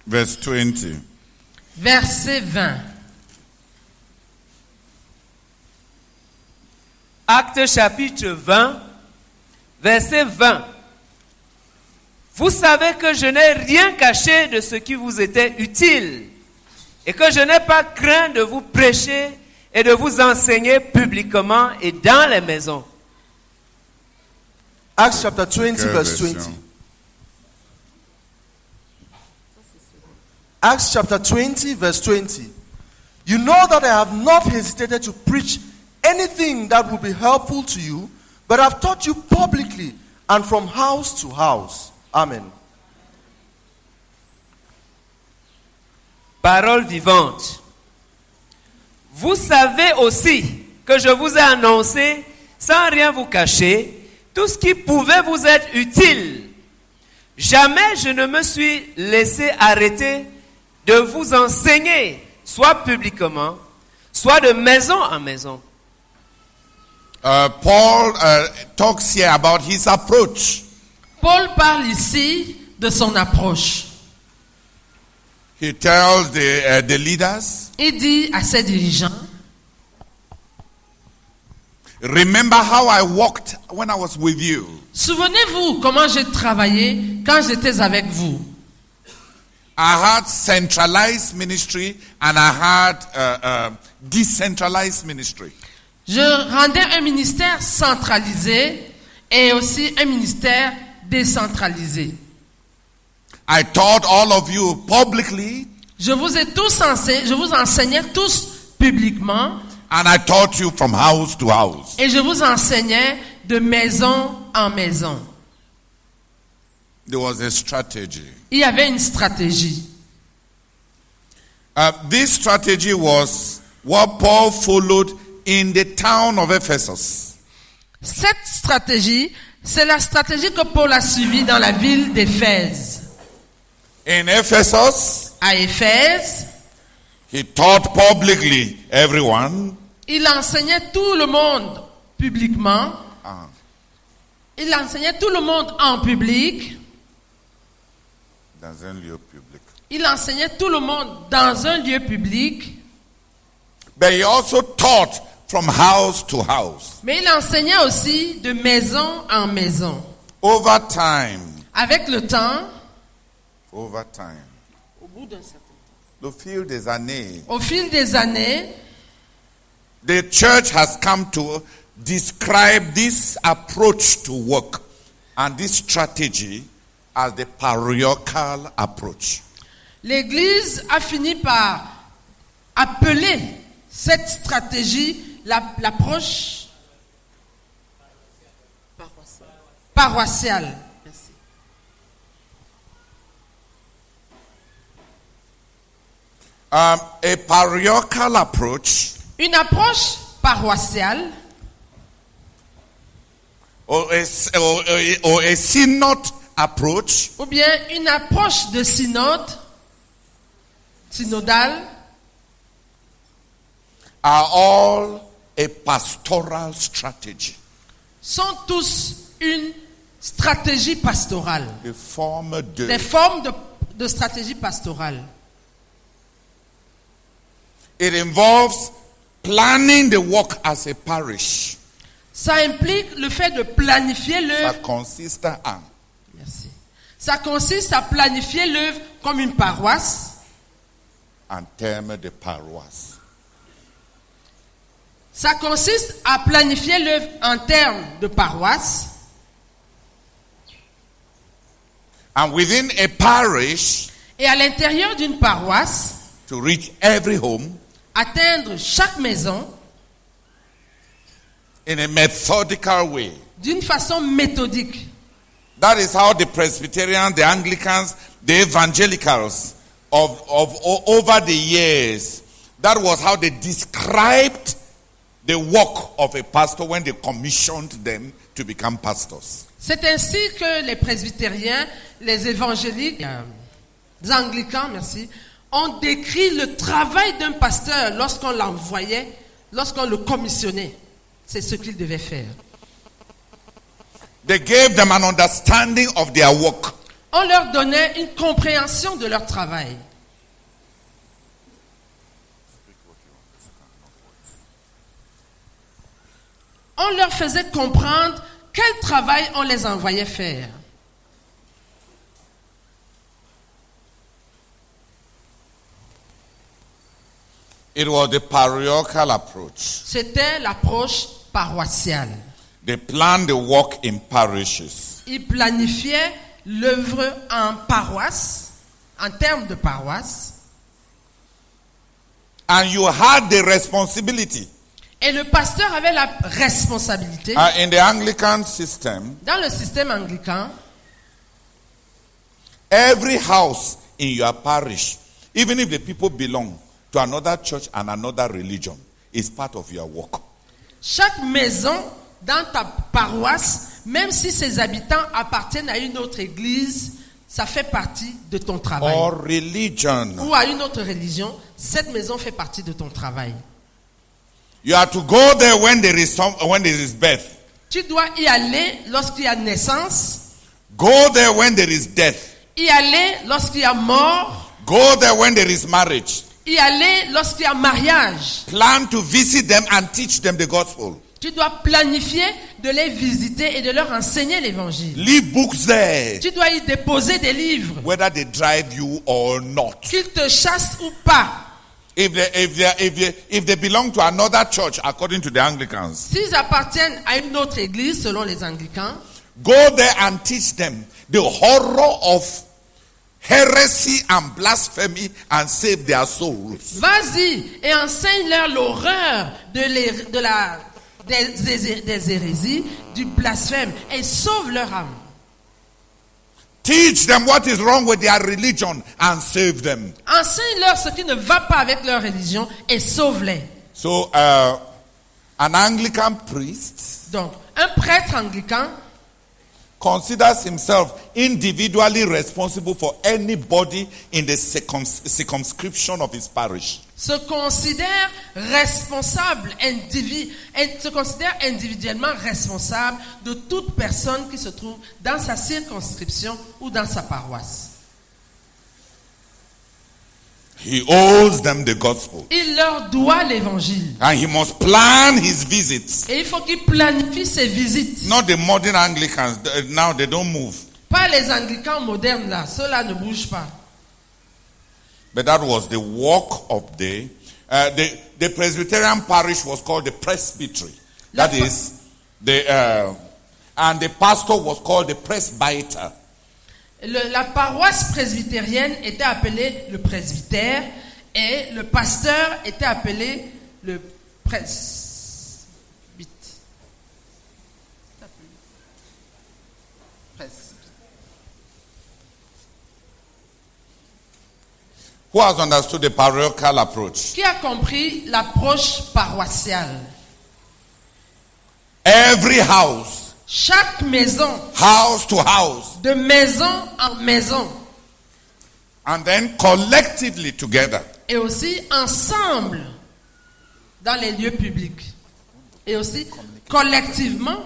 verse 20. Verset 20. Actes chapitre 20, verset 20. Vous savez que je n'ai rien caché de ce qui vous était utile et que je n'ai pas craint de vous prêcher et de vous enseigner publiquement et dans les maisons. Acts chapter 20, Quelle verse version? 20. Acts chapter 20, verse 20. You know that I have not hesitated to preach anything that will be helpful to you, but I've taught you publicly and from house to house. Amen. Parole vivante. Vous savez aussi que je vous ai annoncé, sans rien vous cacher, tout ce qui pouvait vous être utile. Jamais je ne me suis laissé arrêter de vous enseigner, soit publiquement, soit de maison en maison. Paul talks here about his approach. Paul parle ici de son approche. He tells the leaders, Il dit à ses dirigeants, remember how I walked when I was with you. souvenez-vous comment j'ai travaillé quand j'étais avec vous. I had centralized ministry and I had decentralized ministry. Je rendais un ministère centralisé et aussi un ministère décentralisé. I taught all of you publicly Je vous enseignais tous publiquement and I taught you from house to house. et je vous enseignais de maison en maison. There was a strategy. Il y avait une stratégie. This strategy was what Paul followed in the town of Ephesus. Cette stratégie, c'est la stratégie que Paul a suivie dans la ville d'Éphèse. In Ephesus, À Éphèse, he taught publicly everyone. il enseignait tout le monde publiquement. Ah. Il enseignait tout le monde en public. Dans un lieu public. Il enseignait tout le monde dans un lieu public. But he also taught from house to house. Mais il enseignait aussi de maison en maison. Over time, Avec le temps, au fil des années, the church has come to describe this approach to work and this strategy as the parochial approach. l'Église a fini par appeler cette stratégie l'approche paroissiale. Merci. A parochial approach Une approche paroissiale or a synod approach ou bien une approche de synodale are all a pastoral strategy. sont tous une stratégie pastorale. Des formes Des formes de stratégie pastorale. It involves planning the work as a parish. Ça implique le fait de planifier Ça l'œuvre. consiste en Merci. Ça consiste à planifier l'œuvre comme une paroisse. en termes de paroisse. Ça consiste à planifier l'œuvre en termes de paroisse. And within a parish, Et à l'intérieur d'une paroisse, to reach every home atteindre chaque maison in a methodical way. d'une façon méthodique. That is how the Presbyterians, the Anglicans, the Evangelicals of over the years, that was how they described the work of a pastor when they commissioned them to become pastors. C'est ainsi que les presbytériens, les évangéliques, les anglicans, merci, ont décrit le travail d'un pasteur lorsqu'on l'envoyait, lorsqu'on le commissionnait. C'est ce qu'il devait faire. They gave them an understanding of their work. On leur donnait une compréhension de leur travail. On leur faisait comprendre quel travail on les envoyait faire. It was the parochial approach. C'était l'approche paroissiale. They planned the work in parishes. Ils planifiaient l'œuvre en paroisse, en termes de paroisse. And you had the responsibility. Et le pasteur avait la responsabilité. In the Anglican system, Dans le système anglican, every house in your parish, even if the people belong to another church and another religion, is part of your work. chaque maison dans ta paroisse, même si ses habitants appartiennent à une autre église, ça fait partie de ton travail. Or religion. Ou à une autre religion, cette maison fait partie de ton travail. You have to go there when there is birth. Tu dois y aller lorsqu'il y a naissance, Go there when there is death. y aller lorsqu'il y a mort, Go there when there is marriage. y aller lorsqu'il y a mariage. Plan to visit them and teach them the gospel. Tu dois planifier de les visiter et de leur enseigner l'évangile. Leave books there, Tu dois y déposer des livres, whether they drive you or not. qu'ils te chassent ou pas. If they belong to another church, according to the Anglicans, S'ils appartiennent à une autre église, selon les anglicans, go there and teach them the horror of heresy and blasphemy and save their souls. vas-y et enseigne-leur l'horreur des hérésies, du blasphème, et sauve leur âme. Teach them what is wrong with their religion and save them. Enseigne-leur ce qui ne va pas avec leur religion et sauve-les. So, an Anglican priest Donc, un prêtre anglican considers himself individually responsible for anybody in the circumscription of his parish. se considère responsable, se considère individuellement responsable de toute personne qui se trouve dans sa circonscription ou dans sa paroisse. He owes them the gospel. Il leur doit l'évangile. And he must plan his visits. Et il faut qu'il planifie ses visites. Not the modern Anglicans. Now they don't move. Pas les anglicans modernes là, ceux-là ne bougent pas. But that was the work of the Presbyterian parish was called the presbytery. That is, and the pastor was called the presbyter. La paroisse presbytérienne était appelée le presbytère et le pasteur était appelé le presbyte. Who has understood the parochial approach? Qui a compris l'approche paroissiale? Every house, Chaque maison, house to house, de maison en maison, and then collectively together. et aussi ensemble dans les lieux publics, et aussi collectivement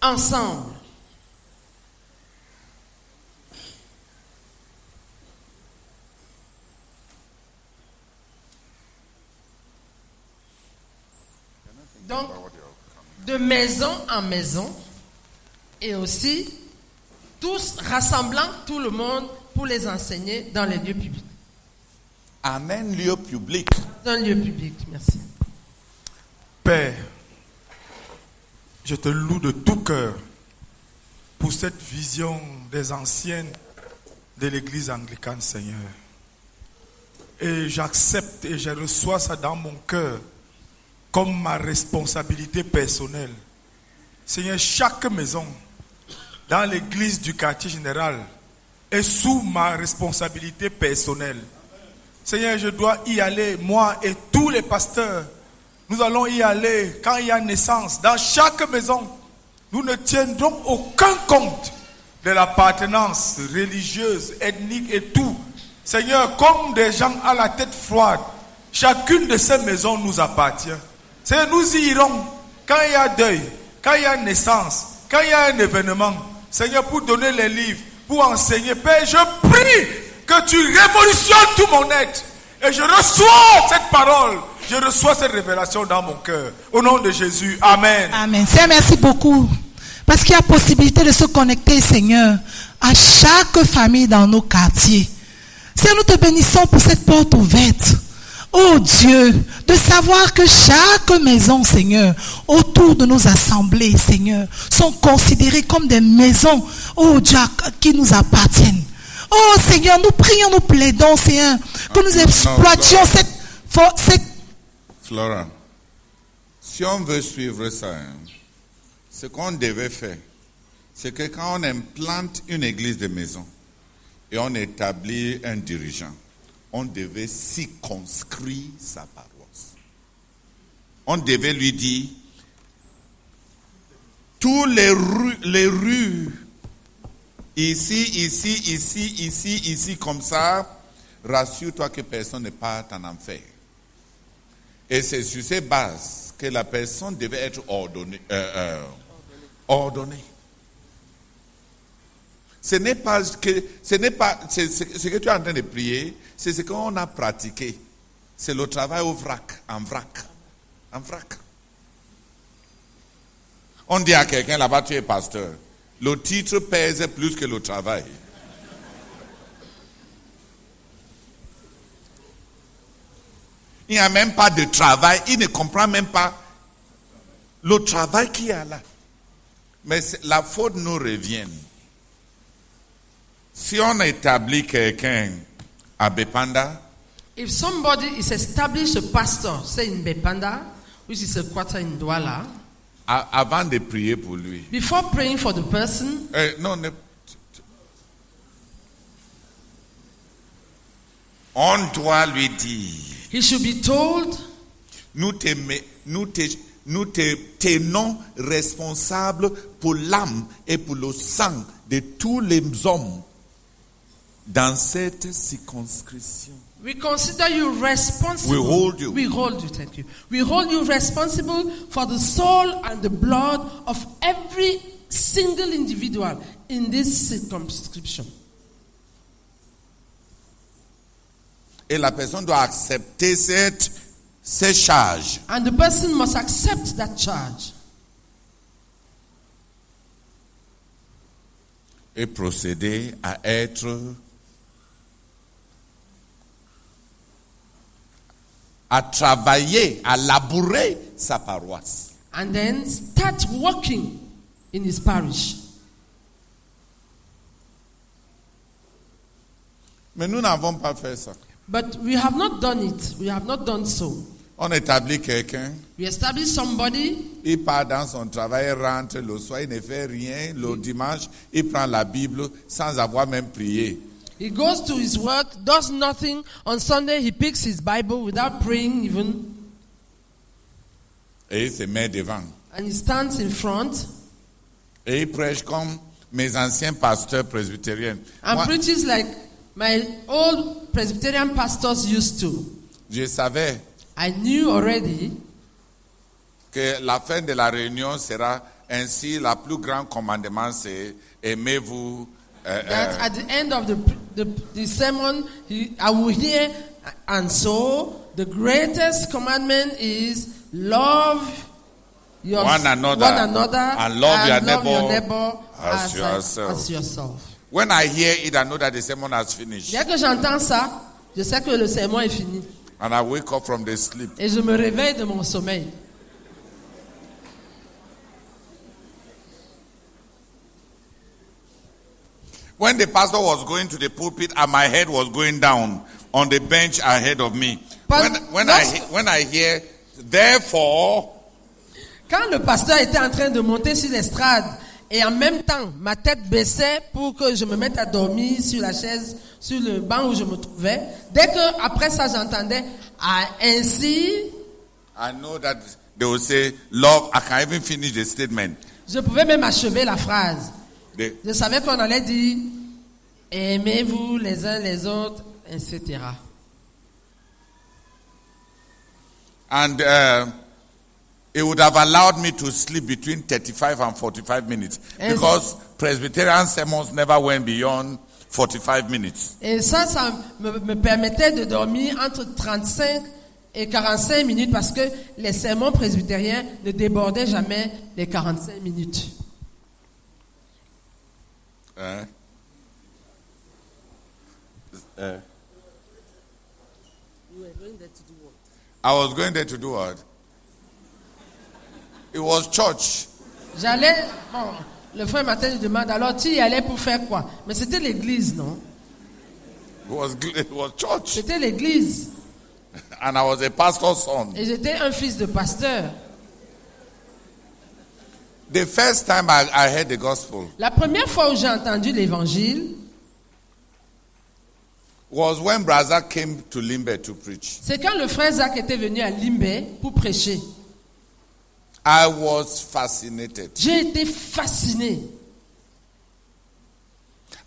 ensemble. Donc, de maison en maison, et aussi tous rassemblant tout le monde pour les enseigner dans les lieux publics. Amen, lieu public. Dans un lieu public, merci. Père, je te loue de tout cœur pour cette vision des anciennes de l'église anglicane, Seigneur. Et j'accepte et je reçois ça dans mon cœur comme ma responsabilité personnelle. Seigneur, chaque maison dans l'église du quartier général est sous ma responsabilité personnelle. Seigneur, je dois y aller, moi et tous les pasteurs. Nous allons y aller quand il y a naissance. Dans chaque maison, nous ne tiendrons aucun compte de l'appartenance religieuse, ethnique et tout. Seigneur, comme des gens à la tête froide, chacune de ces maisons nous appartient. Seigneur, nous y irons quand il y a deuil, quand il y a naissance, quand il y a un événement. Seigneur, pour donner les livres, pour enseigner. Père, je prie que tu révolutionnes tout mon être. Et je reçois cette parole. Je reçois cette révélation dans mon cœur. Au nom de Jésus. Amen. Amen. Seigneur, merci beaucoup. Parce qu'il y a possibilité de se connecter, Seigneur, à chaque famille dans nos quartiers. Seigneur, nous te bénissons pour cette porte ouverte. Oh Dieu, de savoir que chaque maison, Seigneur, autour de nos assemblées, Seigneur, sont considérées comme des maisons, oh Dieu, qui nous appartiennent. Oh Seigneur, nous prions, nous plaidons, Seigneur, que nous exploitions cette... Flora, si on veut suivre ça, ce qu'on devait faire, c'est que quand on implante une église de maison et on établit un dirigeant, on devait circonscrire sa paroisse. On devait lui dire, tous les rues, ici, comme ça, rassure-toi que personne ne parte en enfer. Et c'est sur ces bases que la personne devait être ordonnée. Ce n'est pas ce que tu es en train de prier, c'est ce qu'on a pratiqué. C'est le travail en vrac. On dit à quelqu'un là-bas, tu es pasteur. Le titre pèse plus que le travail. Il n'y a même pas de travail, il ne comprend même pas le travail qu'il y a là. Mais la faute nous revient. Si on établit quelqu'un à Bepanda, if somebody is established a pastor, say in Bepanda, which is a quarter in Douala, avant de prier pour lui, before praying for the person, on doit lui dire, he should be told, nous te tenons responsables pour l'âme et pour le sang de tous les hommes dans cette circonscription. we consider you responsible. We hold you. We hold you, thank you. We hold you responsible for the soul and the blood of every single individual in this circumscription. Et la personne doit accepter ces charges. And the person must accept that charge. Et procéder à travailler, à labourer sa paroisse. And then start working in his parish. Mais nous n'avons pas fait ça. But we have not done it. We have not done so. On établit quelqu'un, We establish somebody, il part dans son travail, rentre le soir, il ne fait rien. Le dimanche, il prend la Bible sans avoir même prié. he goes to his work, does nothing. On Sunday, he picks his Bible without praying even, Et il se met devant. and he stands in front Et il prêche comme mes anciens pasteurs presbytériens. and Moi, preaches like my old Presbyterian pastors used to. je savais I knew already que la fin de la réunion sera ainsi. La plus grande commandement, c'est aimez-vous. that at the end of the sermon, I will hear, and so the greatest commandment is love one another and love your neighbor as yourself. When I hear it, I know that the sermon has finished. Dès que j'entends ça, je sais que le sermon est fini. And I wake up from the sleep. Et je me réveille de mon sommeil. When the pastor was going to the pulpit and my head was going down on the bench ahead of me. When I hear, therefore, Quand le pasteur était en train de monter sur l'estrade et en même temps ma tête baissait pour que je me mette à dormir sur la chaise, sur le banc où je me trouvais, dès que après ça j'entendais ainsi, I know that they will say, love, I can even finish the statement. je pouvais même achever la phrase. The, Je savais qu'on allait dire aimez-vous les uns les autres, etc. and it would have allowed me to sleep between 35 and 45 minutes. Yes. Because Presbyterian sermons never went beyond 45 minutes. Et ça me permettait de dormir entre 35 et 45 minutes parce que les sermons presbytériens ne débordaient jamais les 45 minutes. I was going there to do what? It was church. J'allais, bon, le frère Martin lui demande, alors tu y allais pour faire quoi? Mais c'était l'église, non? It was church. C'était l'église. And I was a pastor's son. Et j'étais un fils de pasteur. The first time I heard the gospel La première fois où j'ai entendu l'évangile, was when Brother came to Limbe to preach. c'est quand le frère Zach était venu à Limbe pour prêcher. I was fascinated. J'ai été fasciné.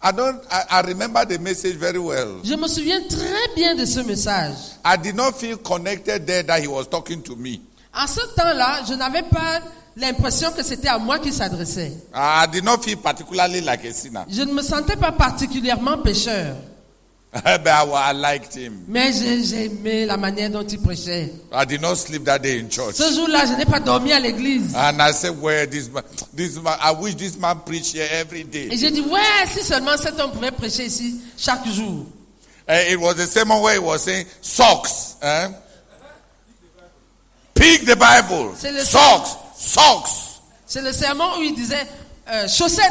I remember the message very well. Je me souviens très bien de ce message. I did not feel connected there that he was talking to me. En ce temps-là, je n'avais pas l'impression que c'était à moi qu'il s'adressait. I did not feel particularly like a sinner. Je ne me sentais pas particulièrement pécheur. But I liked him. Mais j'ai aimé la manière dont il prêchait. I did not sleep that day in church. Ce jour-là, je n'ai pas dormi à l'église. And I said, "Where this man? I wish this man preach here every Et day." j'ai dit, ouais, si seulement cet homme pouvait prêcher ici chaque jour. It was the sermon where he was saying, "Socks, pick the Bible, C'est le socks." C'est le sermon où il disait, chaussettes,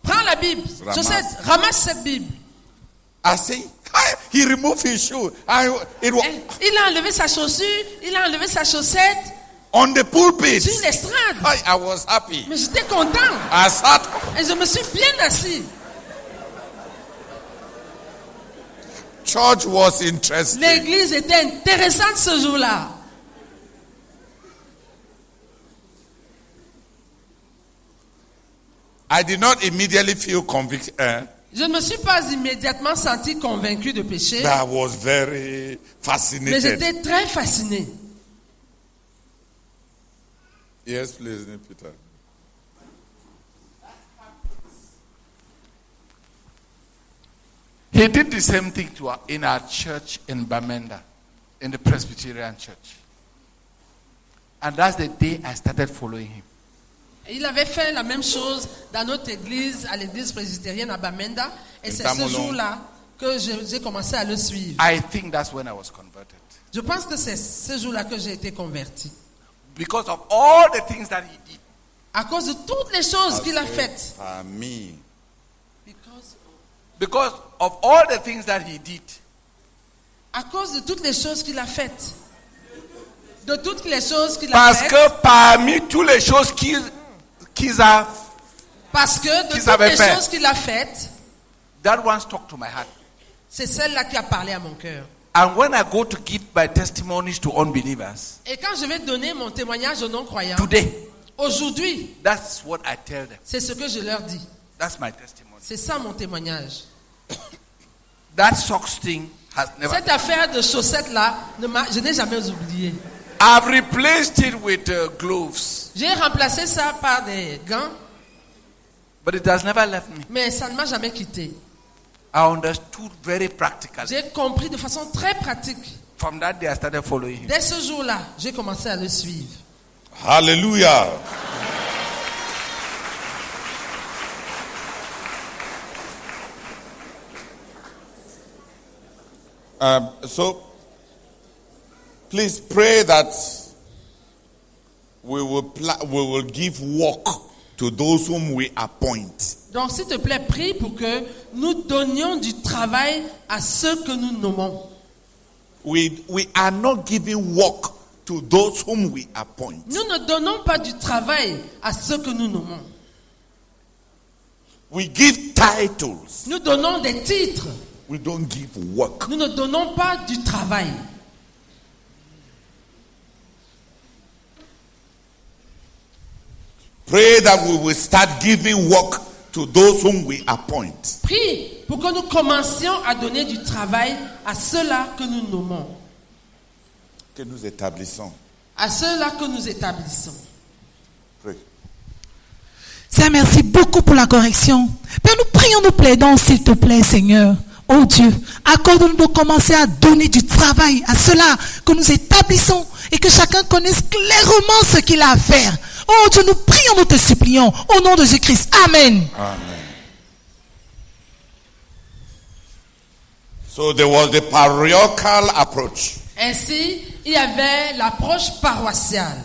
prends la Bible, Ramasse. chaussettes, ramasse cette Bible. I say, he removed his shoe. It was Il a enlevé sa chaussure, il a enlevé sa chaussette on the pulpit. sur l'estrade. I was happy. Mais j'étais content. I sat. Et je me suis bien assis. Church was interesting. L'église était intéressante ce jour-là. I did not immediately feel convicted. Je ne me suis pas immédiatement senti convaincu de péché, But I was very mais fascinated. j'étais très fasciné. Yes, please, Peter. He did the same thing in our church in Bamenda, in the Presbyterian church. And that's the day I started following him. Il avait fait la même chose dans notre église, à l'église presbytérienne à Bamenda, et c'est ce Tamolon. jour-là que j'ai commencé à le suivre. I think that's when I was converted. Je pense que c'est ce jour-là que j'ai été converti. Because of all the things that he did. À cause de toutes les choses qu'il a faites. Me. Because of all the things that he did. À cause de toutes les choses qu'il a faites. De toutes les choses qu'il a Parce faites. que parmi toutes les choses qu'ils a, Parce que de qu'ils toutes avaient les fait. choses qu'il a faites, that one stuck to my heart. c'est celle-là qui a parlé à mon cœur. And when I go to give my testimonies to unbelievers, Et quand je vais donner mon témoignage aux non-croyants, today, aujourd'hui, that's what I tell them. c'est ce que je leur dis. That's my testimony. C'est ça mon témoignage. That socks thing has never. Cette affaire de chaussettes-là, je n'ai jamais oublié. I've replaced it with gloves, J'ai remplacé ça par des gants, but it has never left me. mais ça ne m'a jamais quitté. I understood very practically. J'ai compris de façon très pratique. From that day, I started following him. Dès ce jour-là, j'ai commencé à le suivre. Hallelujah. So, please pray that we will give work to those whom we appoint. Donc, s'il te plaît, prie pour que nous donnions du travail à ceux que nous nommons. We are not giving work to those whom we appoint. Nous ne donnons pas du travail à ceux que nous nommons. We give titles. Nous donnons des titres. We don't give work. Nous ne donnons pas du travail. Pray that we will start giving work to those whom we appoint. Prie pour que nous commencions à donner du travail à ceux-là que nous nommons. Que nous établissons. à ceux-là que nous établissons. Pray. Seigneur, merci beaucoup pour la correction. Père, nous prions, nous plaidons, s'il te plaît, Seigneur. Oh Dieu, accorde-nous de commencer à donner du travail à ceux-là que nous établissons et que chacun connaisse clairement ce qu'il a à faire. Oh Dieu, nous prions, nous te supplions, au nom de Jésus-Christ. Amen. Amen. So there was the parochial approach. Ainsi, il y avait l'approche paroissiale.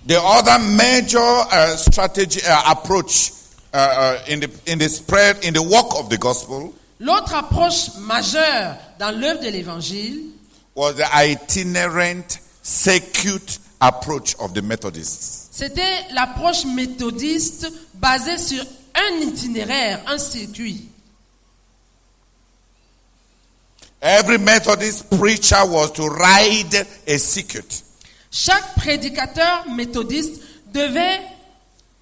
The other major strategy approach in the spread, in the work of the gospel, L'autre approche majeure dans l'œuvre de l'évangile, was the itinerant circuit approach of the Methodists. c'était l'approche méthodiste basée sur un itinéraire, un circuit. Every Methodist preacher was to ride a circuit. Chaque prédicateur méthodiste devait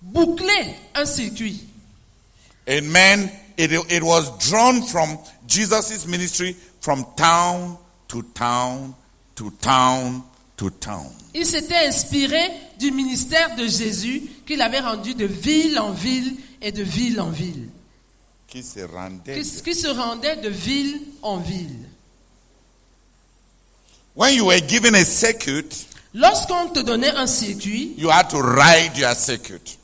boucler un circuit. Amen. It was drawn from Jesus' ministry from town to town to town to town. Il s'était inspiré du ministère de Jésus qu'il avait rendu de ville en ville et de ville en ville. Qui se rendait. Qui se rendait de ville en ville. When you were given a circuit, Lorsqu'on te donnait un circuit, you had to ride your circuit.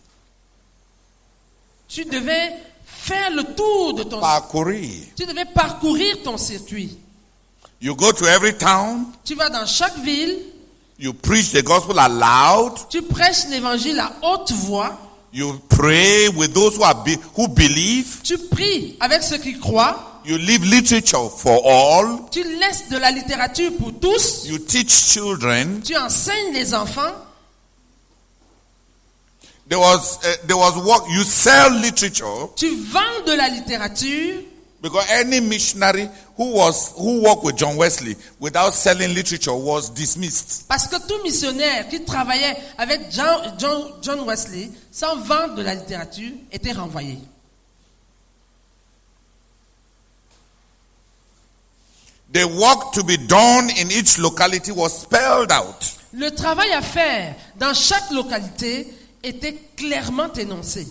tu devais faire le tour de ton circuit. Parcourir. Tu devais parcourir ton circuit. You go to every town, Tu vas dans chaque ville, you preach the gospel aloud, tu prêches l'évangile à haute voix, you pray with those who believe, tu pries avec ceux qui croient, you leave literature for all, tu laisses de la littérature pour tous, you teach children. tu enseignes les enfants, There was work. You sell literature tu vends de la littérature, because any missionary who worked with John Wesley without selling literature was dismissed. parce que tout missionnaire qui travaillait avec John Wesley sans vendre de la littérature était renvoyé. The work to be done in each locality was spelled out. Le travail à faire dans chaque localité était clairement énoncé.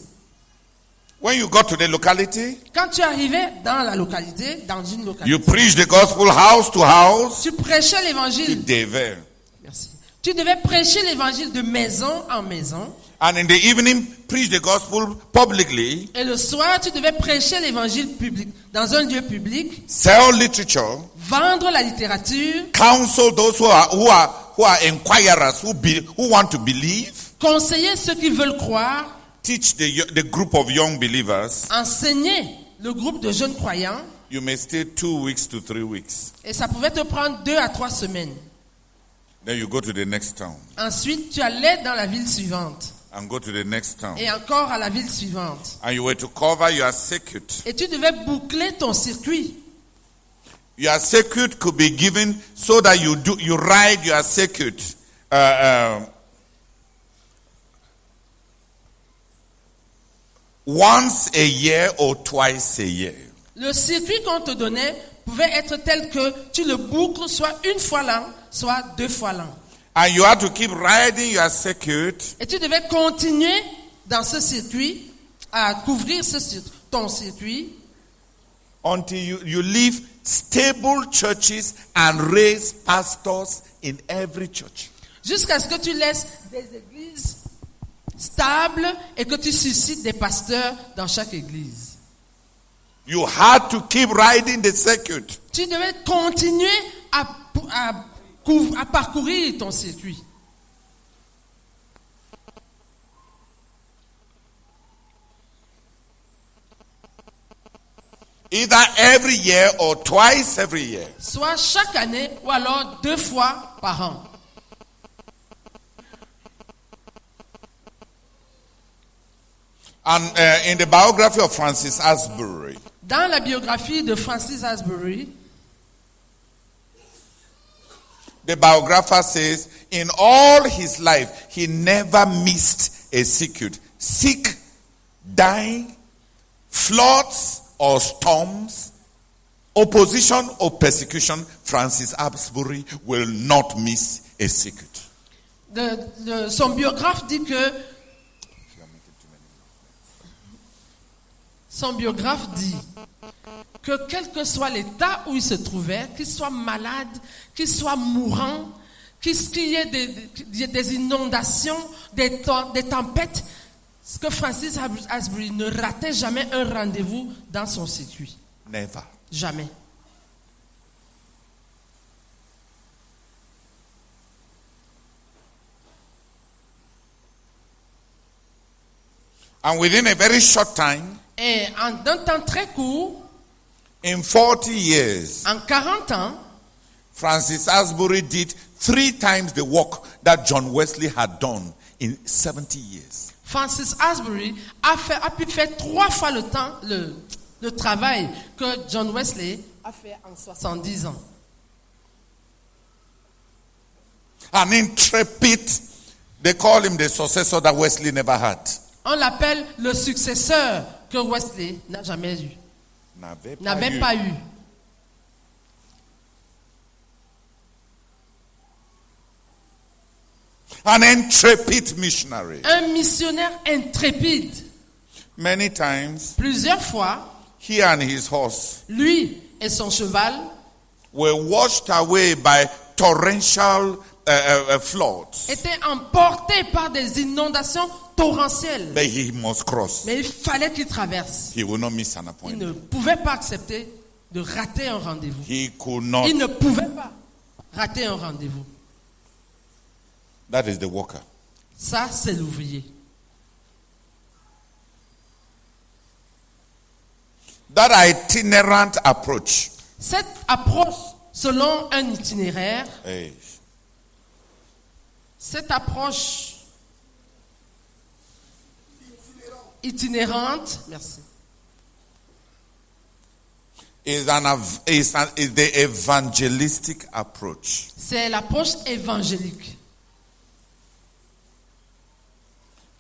When you got to the locality, Quand tu arrivais dans la localité, dans une localité, you preach the gospel house to house. tu prêchais l'évangile. Merci. Tu devais prêcher l'évangile de maison en maison. And in the evening, preach the gospel publicly. Et le soir, tu devais prêcher l'évangile public, dans un lieu public, Sell literature. vendre la littérature, Counsel those who are inquirers who want to believe. conseiller ceux qui veulent croire, Teach the group of young believers. enseigner le groupe de jeunes croyants. You may stay 2 weeks to 3 weeks. Et ça pouvait te prendre 2 à 3 semaines. Then you go to the next town Ensuite, tu allais dans la ville suivante. and go to the next town. Et encore à la ville suivante. And you were to cover your circuit. Et tu devais boucler ton circuit. Your circuit could be given so that you ride your circuit once a year or twice a year. Le circuit qu'on te donnait pouvait être tel que tu le boucles soit une fois l'an, soit 2 fois l'an. And you have to keep riding your circuit Et tu devais continuer dans ce circuit, à couvrir ton circuit, until you leave stable churches and raise pastors in every church. jusqu'à ce que tu laisses des églises stables et que tu suscites des pasteurs dans chaque église. You had to keep riding the circuit. Tu devais continuer à parcourir ton circuit. Either every year or twice every year. Soit chaque année ou alors 2 fois par an. And in the biography of Francis Asbury, Dans la biographie de Francis Asbury, the biographer says, in all his life, he never missed a circuit. Sick, dying, floods or storms, opposition or persecution, Francis Asbury will not miss a circuit. Son biographe dit que quel que soit l'état où il se trouvait, qu'il soit malade, qu'il soit mourant, qu'il y ait des inondations, des tempêtes, ce que Francis Asbury ne ratait jamais un rendez-vous dans son circuit. Never. Jamais. And within a very short time, Et en un temps très court, in 40 years, en 40 ans, Francis Asbury did 3 times the work that John Wesley had done in 70 years. Francis Asbury a pu faire 3 fois le travail que John Wesley a fait en 70 ans. An intrepid, they call him the successor that Wesley never had. On l'appelle le successeur que Wesley n'a jamais eu. N'avait pas eu. An intrepid missionary. Un missionnaire intrépide. Many times, Plusieurs fois, he and his horse lui et son cheval were washed away by torrential floods. étaient emportés par des inondations torrentielles. But he must cross. Mais il fallait qu'il traverse. He will not miss an Il appointment. ne pouvait pas accepter de rater un rendez-vous. He could not. Il ne pouvait pas rater un rendez-vous. That is the worker. Ça, c'est l'ouvrier. That itinerant approach. Cette approche selon un itinéraire, Hey, cette approche itinérante, merci, is the evangelistic approach. c'est l'approche évangélique.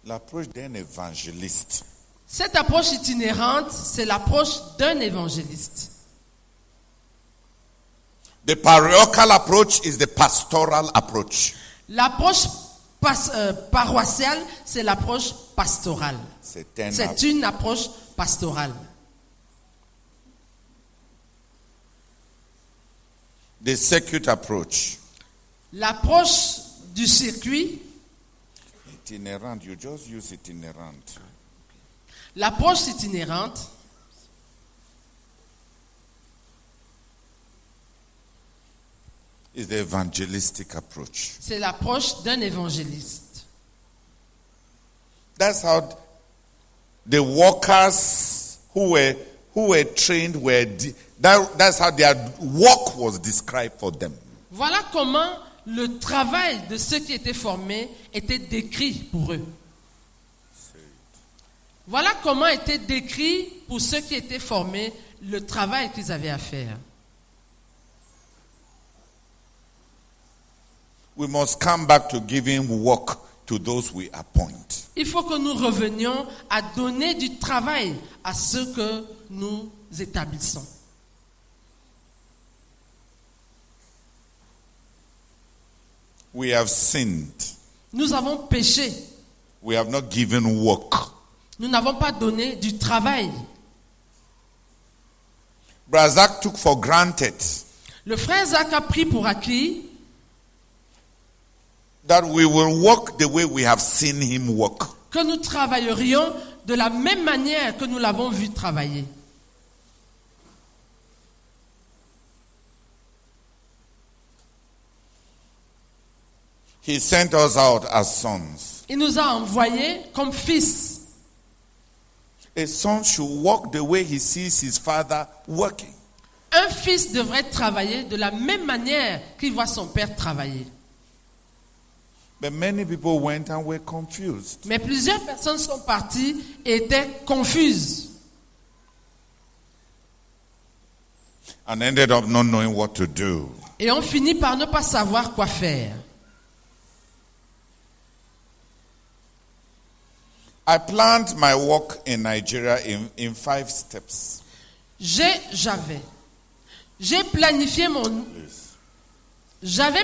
L'approche d'un évangéliste. Cette approche itinérante, c'est l'approche d'un évangéliste. The parochial approach is the pastoral approach. L'approche paroissiale, c'est l'approche pastorale. C'est une approche pastorale. The circuit approach. L'approche du circuit, Itinerant, you just use itinerant. l'approche itinérante, Is the evangelistic approach. c'est l'approche d'un évangéliste. That's how the workers who were trained that's how their work was described for them. Voilà comment le travail de ceux qui étaient formés était décrit pour eux. Voilà comment était décrit pour ceux qui étaient formés le travail qu'ils avaient à faire. We must come back to giving work to those we appoint. Il faut que nous revenions à donner du travail à ceux que nous établissons. We have sinned. Nous avons péché. We have not given work. Nous n'avons pas donné du travail. Brazak took for granted Le frère Zach a pris pour acquis that we will work the way we have seen him work. que nous travaillerions de la même manière que nous l'avons vu travailler. He sent us out as sons. Il nous a envoyés comme fils. A son should walk the way he sees his father working. Un fils devrait travailler de la même manière qu'il voit son père travailler. But many people went and were confused. Mais plusieurs personnes sont parties et étaient confuses. And ended up not knowing what to do. Et ont fini par ne pas savoir quoi faire. I planned my work in Nigeria in 5 steps. J'avais J'avais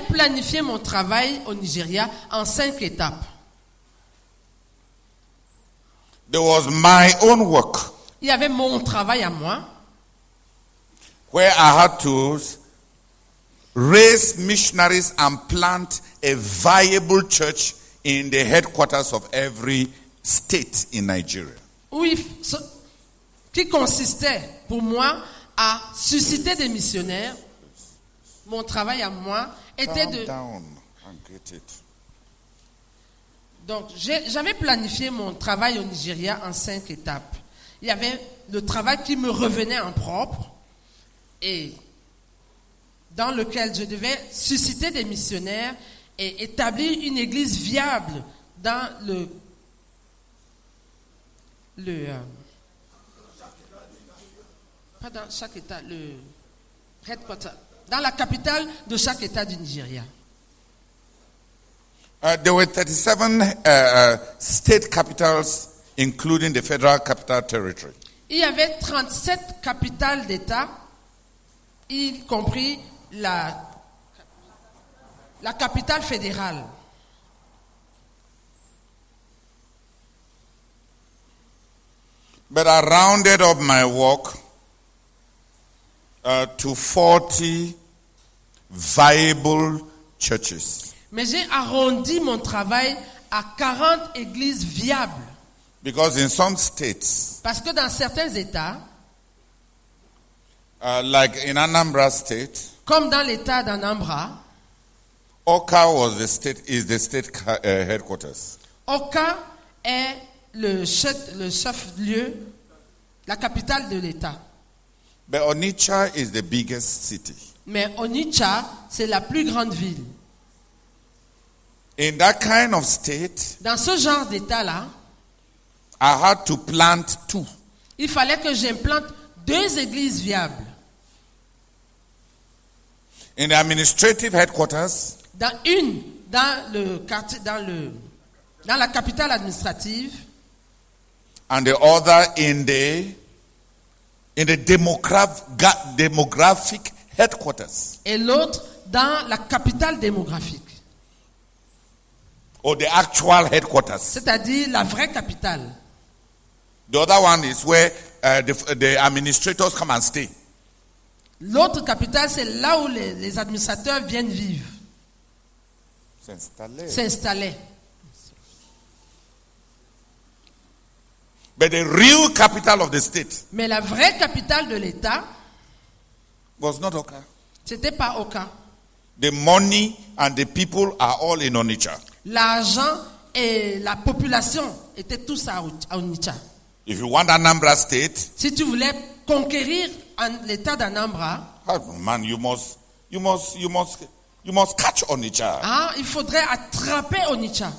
planifié mon travail au Nigeria en 5 étapes. There was my own work Il y avait mon travail à moi, where I had to raise missionaries and plant a viable church in the headquarters of every state in Nigeria. qui consistait pour moi à susciter des missionnaires. Mon travail à moi était Calm de... down and get it. Donc, j'avais planifié mon travail au Nigeria en 5 étapes. Il y avait le travail qui me revenait en propre et dans lequel je devais susciter des missionnaires et établir une église viable dans pas dans chaque état, le headquarter, dans la capitale de chaque état du Nigeria. There were 37 state capitals, including the Federal Capital Territory. Il y avait 37 capitales d'État, y compris la capitale fédérale. But I rounded up my work to 40 viable churches. Mais j'ai arrondi mon travail à 40 églises viables. Because in some states, Parce que dans certains États, like in Anambra State, comme dans l'État d'Anambra, Oka is the state headquarters. Oka est le chef-lieu, la capitale de l'État. But Onitsha is the biggest city. Mais Onitsha, c'est la plus grande ville. In that kind of state, Dans ce genre d'État-là, I had to plant 2. il fallait que j'implante 2 églises viables. In the administrative headquarters, Dans la capitale administrative, and the other in the demographic headquarters, et l'autre dans la capitale démographique, or the actual headquarters. c'est-à-dire la vraie capitale. The other one is where the administrators come and stay. L'autre capitale, c'est là où les administrateurs viennent vivre, s'installer. But the real capital of the state Mais la vraie capitale de l'État, was not Oka. c'était pas Oka. The money and the people are all in Onitsha. L'argent et la population étaient tous à Onitsha. If you want Anambra State, Si tu voulais conquérir l'État d'Anambra, man, you must catch Onitsha. il faudrait attraper Onitsha.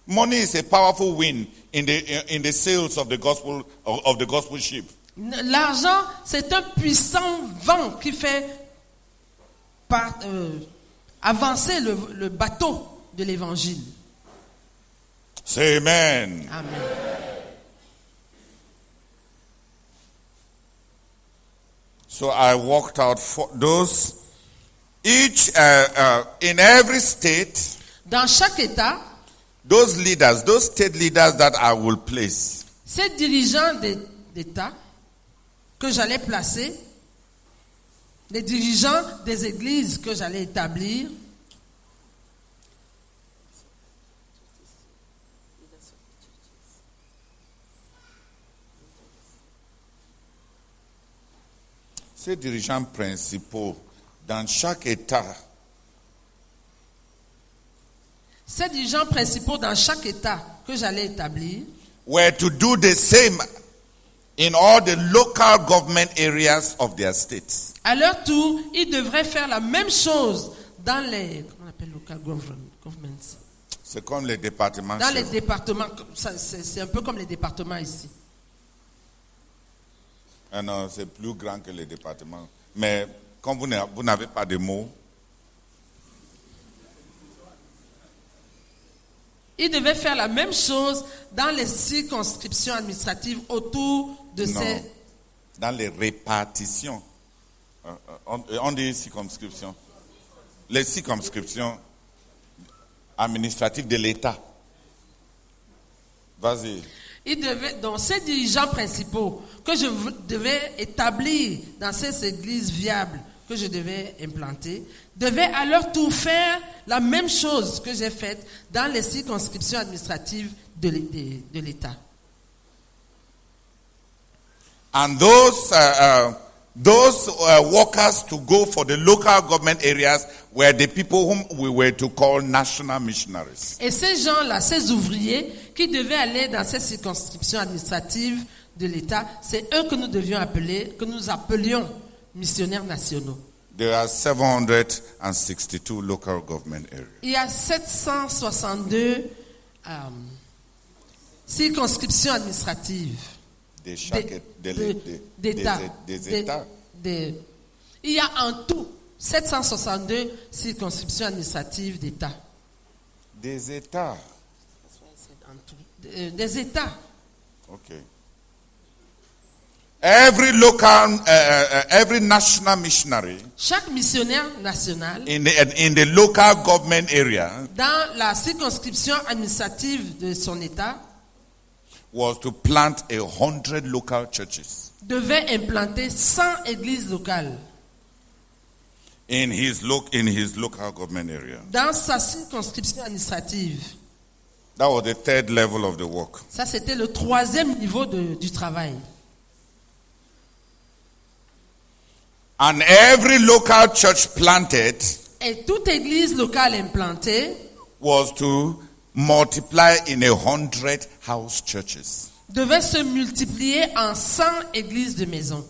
Money is a powerful wind in the sails of the gospel ship. L'argent, c'est un puissant vent qui fait avancer le bateau de l'évangile. Say amen. Amen. So I worked out for those each in every state. Dans chaque État, Those leaders, those state leaders that I will place, ces dirigeants d'État que j'allais placer, les dirigeants des églises que j'allais établir, ces dirigeants principaux dans chaque État, ces dirigeants principaux dans chaque État que j'allais établir, were to do the same in all the local government areas of their states. à leur tour, ils devraient faire la même chose dans les, comment on appelle local governments, C'est comme les départements. dans chez les vous. départements, c'est un peu comme les départements ici. Ah non, c'est plus grand que les départements. Mais comme vous n'avez pas de mots, Ils devaient faire la même chose dans les circonscriptions administratives autour de Non. ces dans les répartitions, on dit circonscriptions, les circonscriptions administratives de l'État. Vas-y. Donc, ces dirigeants principaux que je devais établir dans ces églises viables que je devais implanter, devaient à leur tour faire la même chose que j'ai faite dans les circonscriptions administratives de l'État. And those workers to go for the local government areas were the people whom we were to call national missionaries. Et ces gens-là, ces ouvriers qui devaient aller dans ces circonscriptions administratives de l'État, c'est eux que nous devions appeler, que nous appelions missionnaires nationaux. There are 762 local government areas. Il y a 762 circonscriptions administratives. D'État. Il y a en tout 762 circonscriptions administratives d'État. Des États. Des États. Okay. Every national missionary Chaque missionnaire national in the local government area dans la circonscription administrative de son État was to plant 100 local churches devait implanter 100 églises locales in his local government area. dans sa circonscription administrative. That was the third level of the work. Ça, c'était le troisième niveau du travail. And every local church planted Et toute église locale implantée was to multiply in 100 house churches. devait se multiplier en 100 églises de maison,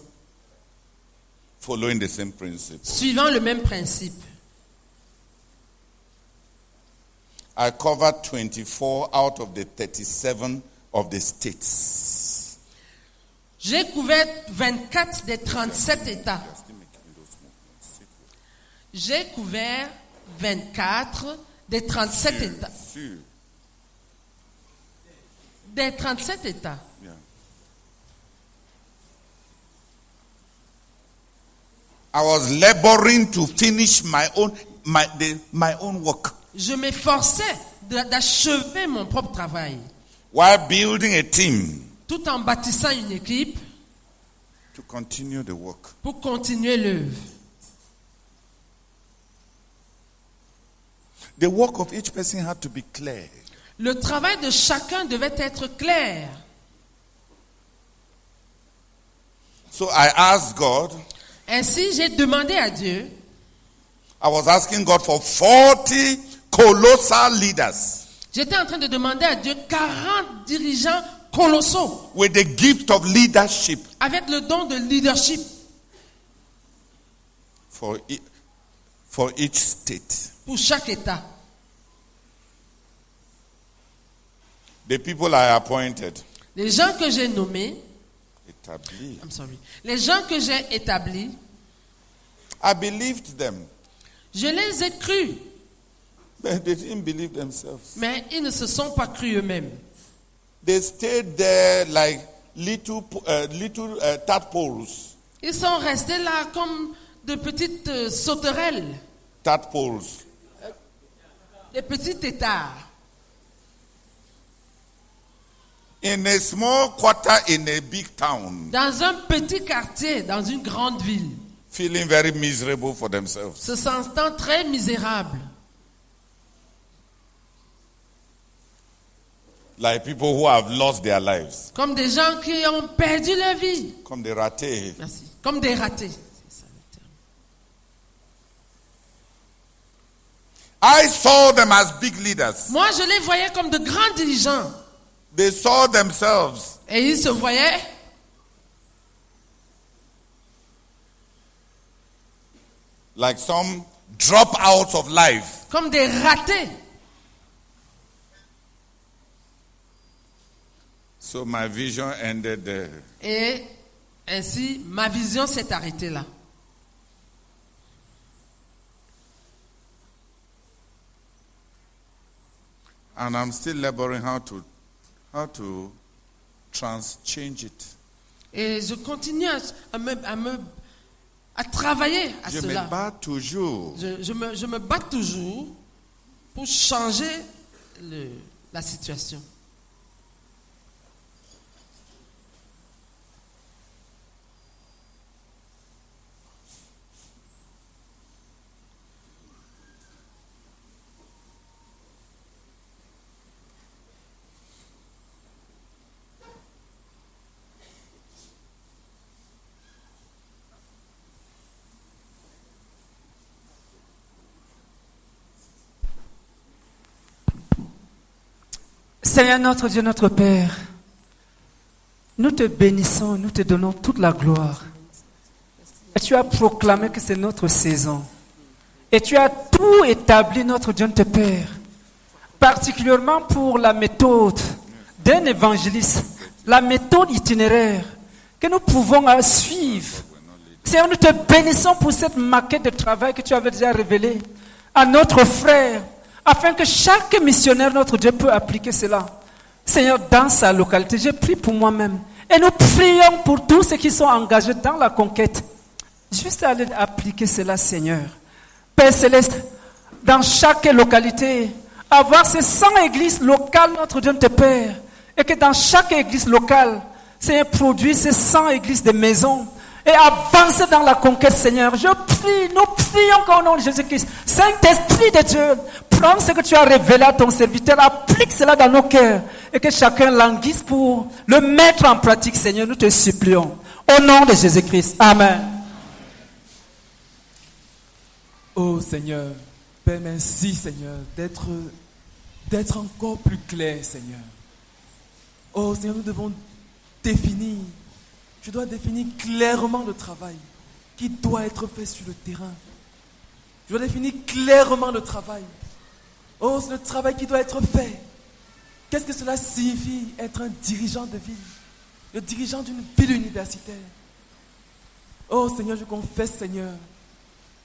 Following the same principle. suivant le même principe. I covered 24 out of the 37 of the states. J'ai couvert 24 des 37 États. J'ai couvert 24 des 37 États. Sûr. Des 37 États. Yeah. I was laboring to finish my own work Je m'efforçais d'achever mon propre travail, while building a team tout en bâtissant une équipe to continue the work. pour continuer l'œuvre. The work of each person had to be clear. Le travail de chacun devait être clair. So I asked God, Ainsi, j'ai demandé à Dieu, I was asking God for 40 colossal leaders j'étais en train de demander à Dieu 40 dirigeants colossaux with the gift of leadership avec le don de leadership for each state. pour chaque État. The people I appointed, Les gens que j'ai nommés, établis, les gens que j'ai établis, I believed them, je les ai crus, but they didn't believe themselves. mais ils ne se sont pas crus eux-mêmes. They stayed there like little tadpoles. Ils sont restés là comme de petites sauterelles, Tadpoles. des petits têtards. In a small quarter in a big town, Dans un petit quartier, dans une grande ville, feeling very miserable for themselves. se sentant très misérables. Like people who have lost their lives. Comme des gens qui ont perdu leur vie. Comme des ratés. Merci. Comme des ratés. C'est ça le terme. I saw them as big leaders. Moi, je les voyais comme de grands dirigeants. They saw themselves Et ils se voyaient like some dropouts of life. comme des ratés. So my vision ended there. Et ainsi, ma vision s'est arrêtée là. And I'm still laboring how to change it. Et je continue à travailler à Je me cela. bats toujours. Je me bats toujours pour changer la situation. Seigneur notre Dieu, notre Père, nous te bénissons, nous te donnons toute la gloire. Et tu as proclamé que c'est notre saison. Et tu as tout établi, notre Dieu, notre Père, particulièrement pour la méthode d'un évangéliste, la méthode itinéraire que nous pouvons suivre. Seigneur, nous te bénissons pour cette maquette de travail que tu avais déjà révélée à notre frère, afin que chaque missionnaire, notre Dieu, peut appliquer cela. Seigneur, dans sa localité, je prie pour moi-même. Et nous prions pour tous ceux qui sont engagés dans la conquête. Juste aller appliquer cela, Seigneur. Père Céleste, dans chaque localité, avoir ces 100 églises locales, notre Dieu, notre Père. Et que dans chaque église locale, Seigneur, produit ces 100 églises de maisons. Et avancer dans la conquête, Seigneur. Je prie, nous prions au nom de Jésus-Christ. Saint-Esprit de Dieu, prends ce que tu as révélé à ton serviteur, applique cela dans nos cœurs. Et que chacun languisse pour le mettre en pratique, Seigneur. Nous te supplions. Au nom de Jésus-Christ. Amen. Oh Seigneur, Père, merci Seigneur d'être encore plus clair, Seigneur. Oh Seigneur, nous devons définir. Je dois définir clairement le travail qui doit être fait sur le terrain. Je dois définir clairement le travail. Oh, c'est le travail qui doit être fait. Qu'est-ce que cela signifie être un dirigeant de ville, le dirigeant d'une ville universitaire? Oh Seigneur, je confesse, Seigneur.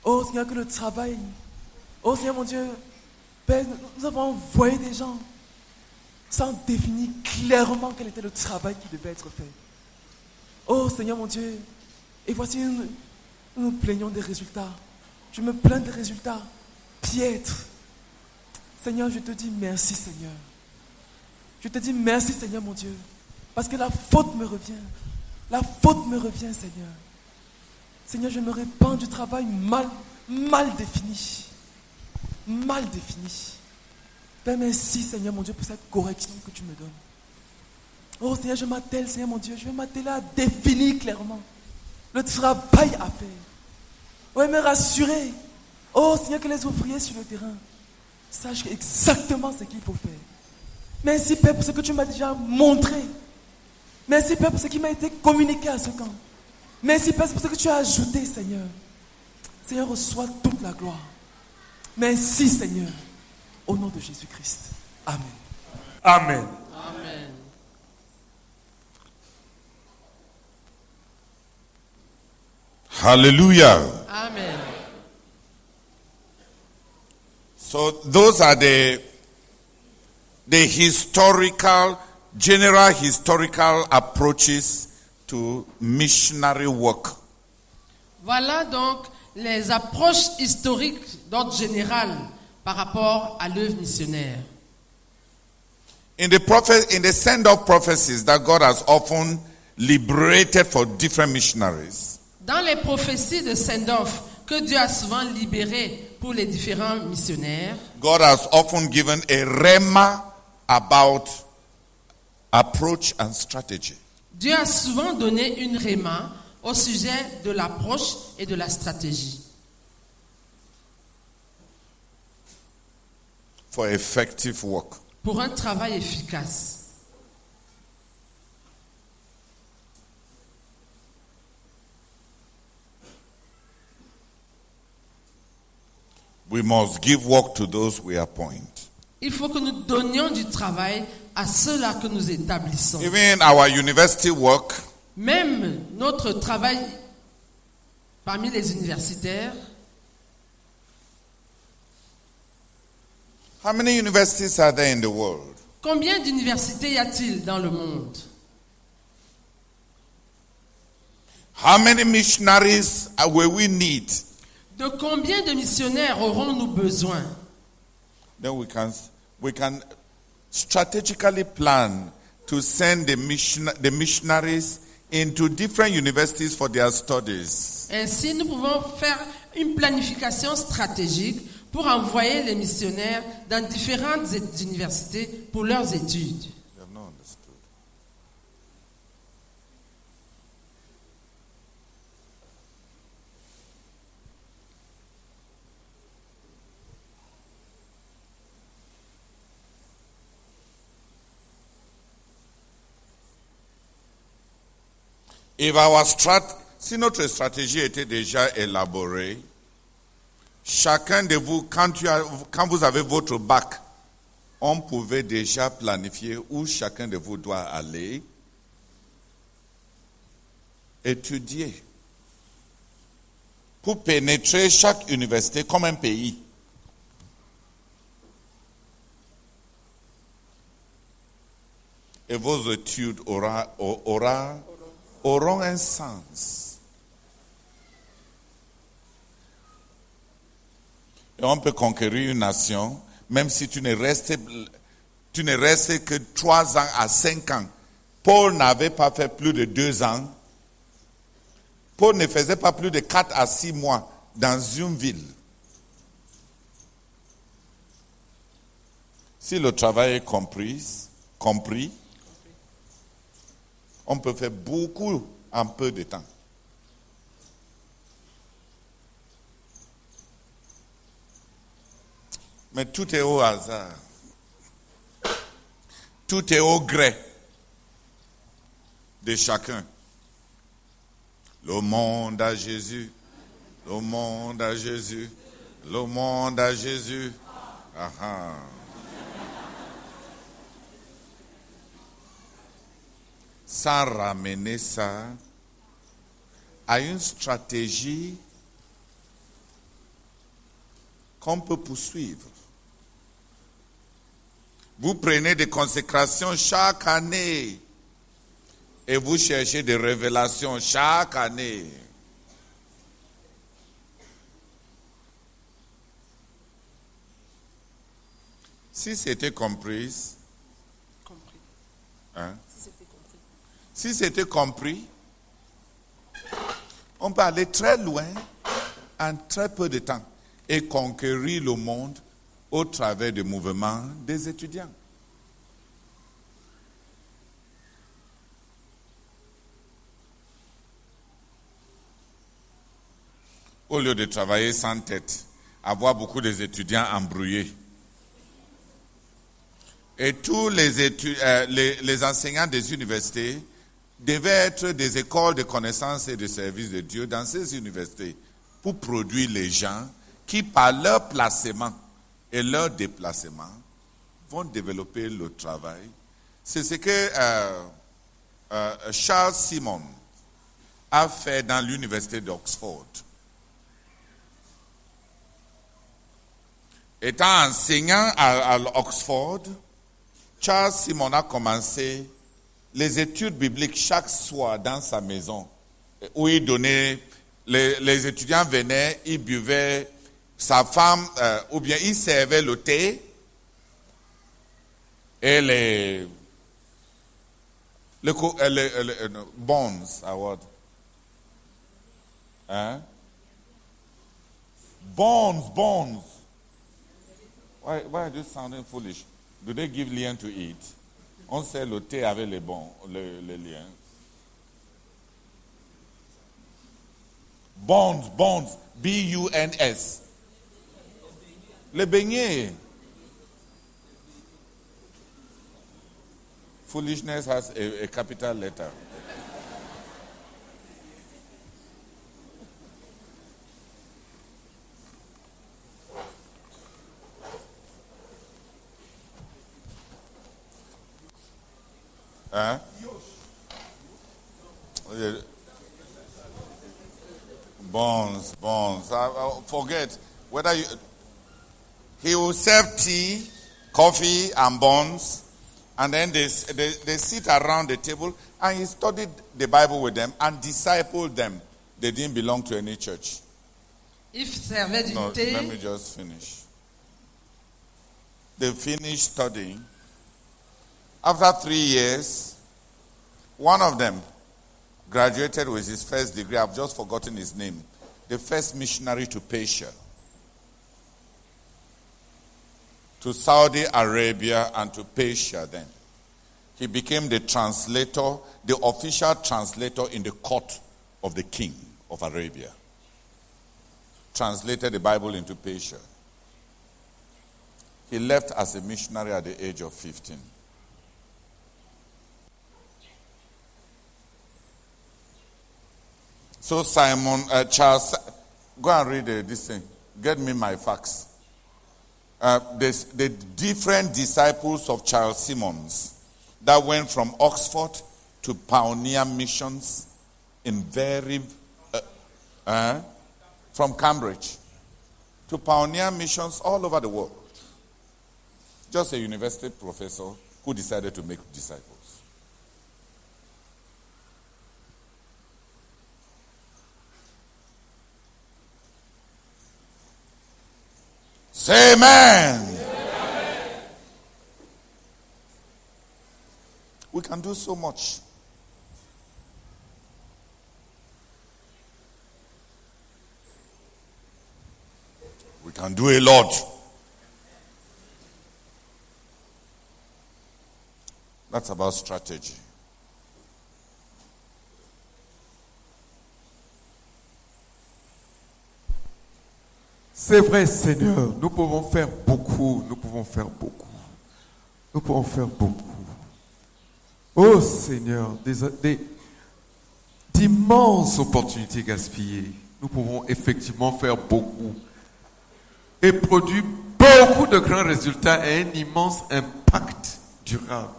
Oh Seigneur, que le travail. Oh Seigneur, mon Dieu, Père, nous avons envoyé des gens sans définir clairement quel était le travail qui devait être fait. Oh Seigneur mon Dieu, et voici nous plaignons des résultats. Je me plains des résultats piètres. Seigneur, je te dis merci Seigneur. Je te dis merci Seigneur mon Dieu, parce que la faute me revient. La faute me revient Seigneur. Seigneur, je me répands du travail mal défini. Mal défini. Père, merci Seigneur mon Dieu pour cette correction que tu me donnes. Oh Seigneur, je m'attelle, Seigneur mon Dieu, je vais m'atteler à définir clairement le travail à faire. Oui, me rassurer. Oh Seigneur, que les ouvriers sur le terrain sachent exactement ce qu'il faut faire. Merci Père pour ce que tu m'as déjà montré. Merci Père pour ce qui m'a été communiqué à ce camp. Merci Père pour ce que tu as ajouté, Seigneur. Seigneur, reçois toute la gloire. Merci Seigneur. Au nom de Jésus-Christ. Amen. Amen. Amen. Hallelujah. Amen. So those are the general historical approaches to missionary work. Voilà donc les approches historiques d'ordre général par rapport à l'œuvre missionnaire. In the send-off prophecies that God has often liberated for different missionaries, Dans les prophéties de send-off que Dieu a souvent libérées pour les différents missionnaires, God has often given a rhema about approach and strategy. Dieu a souvent donné une réma au sujet de l'approche et de la stratégie For effective work. pour un travail efficace. We must give work to those we appoint. Il faut que nous donnions du travail à ceux-là que nous établissons. Even our university work, Même notre travail parmi les universitaires, how many universities are there in the world? combien d'universités y a-t-il dans le monde? How many missionaries will we need? De combien de missionnaires aurons-nous besoin? Then we can strategically plan to send the missionaries into different universities for their studies. Ainsi, nous pouvons faire une planification stratégique pour envoyer les missionnaires dans différentes universités pour leurs études. You have not understood. Si notre stratégie était déjà élaborée, chacun de vous, quand vous avez votre bac, on pouvait déjà planifier où chacun de vous doit aller, étudier, pour pénétrer chaque université comme un pays. Et vos études auront un sens. Et on peut conquérir une nation, même si tu ne restes que 3 ans à 5 ans. Paul n'avait pas fait plus de 2 ans. Paul ne faisait pas plus de 4 à 6 mois dans une ville. Si le travail est compris, on peut faire beaucoup en peu de temps. Mais tout est au hasard. Tout est au gré de chacun. Le monde à Jésus. Le monde à Jésus. Le monde à Jésus. Ah. Sans ramener ça à une stratégie qu'on peut poursuivre. Vous prenez des consécrations chaque année et vous cherchez des révélations chaque année. Si c'était compris. Hein? Si c'était compris, on peut aller très loin en très peu de temps et conquérir le monde au travers du mouvement des étudiants. Au lieu de travailler sans tête, avoir beaucoup d'étudiants embrouillés. Et tous les enseignants des universités devaient être des écoles de connaissances et de services de Dieu dans ces universités pour produire les gens qui, par leur placement et leur déplacement, vont développer le travail. C'est ce que Charles Simon a fait dans l'université d'Oxford. Étant enseignant à Oxford, Charles Simon a commencé les études bibliques chaque soir dans sa maison, où il donnait, les étudiants venaient, ils buvaient, sa femme, ou bien il servait le thé, et les bonds, what? Hein? Bonds. Why are you sounding foolish? Do they give liens to eat? On sert le thé avec les liens. Bonds, B-U-N-S. Les beignets. Foolishness has a capital letter. Hein? Bonds. Forget whether he will serve tea, coffee, and bonds And then they sit around the table and he studied the Bible with them and discipled them. They didn't belong to any church. If servait No, d'unité, let me just finish. They finished studying. After 3 years, one of them graduated with his first degree. I've just forgotten his name. The first missionary to Persia, to Saudi Arabia and to Persia then. He became the translator, the official translator in the court of the king of Arabia. Translated the Bible into Persia. He left as a missionary at the age of 15. So Charles, go and read this thing. Get me my facts. The different disciples of Charles Simmons that went from Oxford to pioneer missions in from Cambridge to pioneer missions all over the world. Just a university professor who decided to make disciples. Say amen. Amen. We can do so much. We can do a lot. That's about strategy. C'est vrai, Seigneur, nous pouvons faire beaucoup, nous pouvons faire beaucoup. Nous pouvons faire beaucoup. Oh Seigneur, d'immenses opportunités gaspillées. Nous pouvons effectivement faire beaucoup et produire beaucoup de grands résultats et un immense impact durable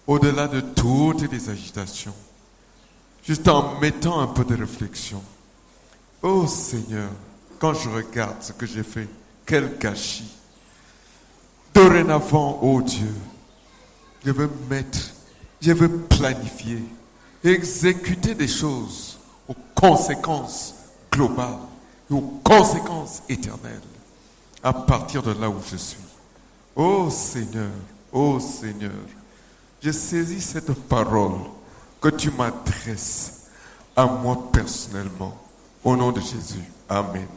au-delà de toutes les agitations. Juste en mettant un peu de réflexion. Oh Seigneur, quand je regarde ce que j'ai fait, quel gâchis. Dorénavant, oh Dieu, je veux planifier, exécuter des choses aux conséquences globales et aux conséquences éternelles à partir de là où je suis. Oh Seigneur, je saisis cette parole que tu m'adresses à moi personnellement. Au nom de Jésus. Amen.